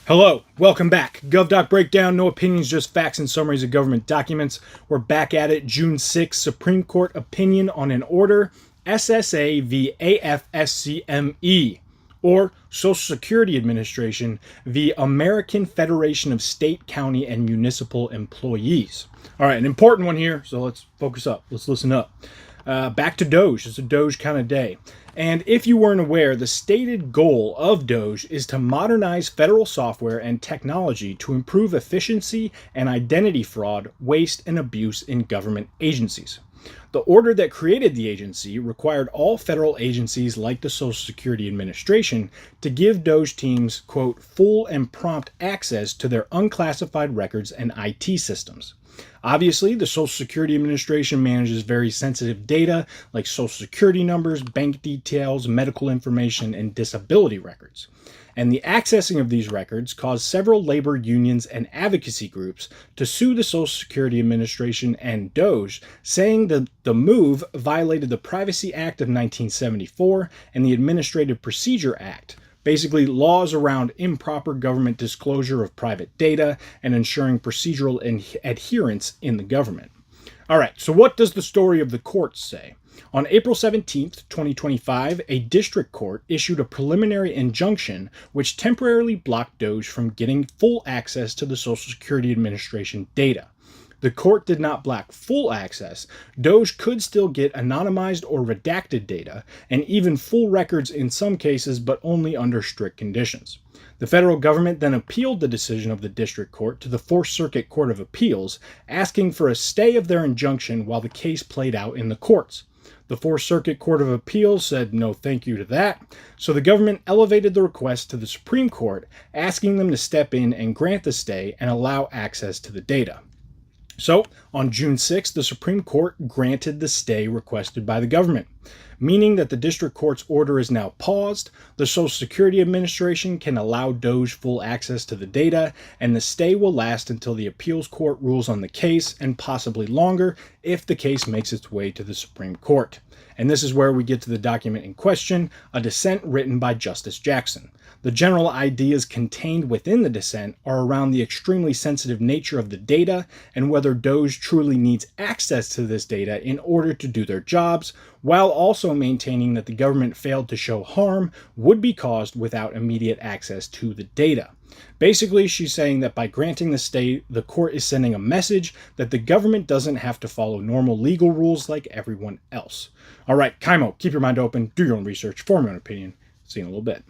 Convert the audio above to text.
Hello, welcome back. GovDoc Breakdown, no opinions, just facts and summaries of government documents. We're back at it. June 6th, Supreme Court opinion on an order, SSA v. AFSCME, or Social Security Administration v. American Federation of State, County, and Municipal Employees. All right, an important one here, so let's focus up. Let's listen up. Back to Doge. It's a Doge kind of day. And if you weren't aware, the stated goal of Doge is to modernize federal software and technology to improve efficiency and identity fraud, waste, and abuse in government agencies. The order that created the agency required all federal agencies like the Social Security Administration to give Doge teams, quote, full and prompt access to their unclassified records and IT systems. Obviously, the Social Security Administration manages very sensitive data like Social Security numbers, bank details, medical information, and disability records. And the accessing of these records caused several labor unions and advocacy groups to sue the Social Security Administration and Doge, saying that the move violated the Privacy Act of 1974 and the Administrative Procedure Act, basically laws around improper government disclosure of private data and ensuring procedural adherence in the government. All right, so what does the story of the courts say? On April 17th, 2025, a district court issued a preliminary injunction which temporarily blocked Doge from getting full access to the Social Security Administration data. The court did not block full access. Doge could still get anonymized or redacted data, and even full records in some cases, but only under strict conditions. The federal government then appealed the decision of the district court to the Fourth Circuit Court of Appeals, asking for a stay of their injunction while the case played out in the courts. The Fourth Circuit Court of Appeals said no thank you to that, so the government elevated the request to the Supreme Court, asking them to step in and grant the stay and allow access to the data. So, on June 6th, the Supreme Court granted the stay requested by the government, meaning that the district court's order is now paused, the Social Security Administration can allow Doge full access to the data, and the stay will last until the appeals court rules on the case, and possibly longer if the case makes its way to the Supreme Court. And this is where we get to the document in question, a dissent written by Justice Jackson. The general ideas contained within the dissent are around the extremely sensitive nature of the data and whether Doge truly needs access to this data in order to do their jobs, while also maintaining that the government failed to show harm would be caused without immediate access to the data. Basically, she's saying that by granting the stay, the court is sending a message that the government doesn't have to follow normal legal rules like everyone else. All right, Kaimo, keep your mind open, do your own research, form your own opinion. See you in a little bit.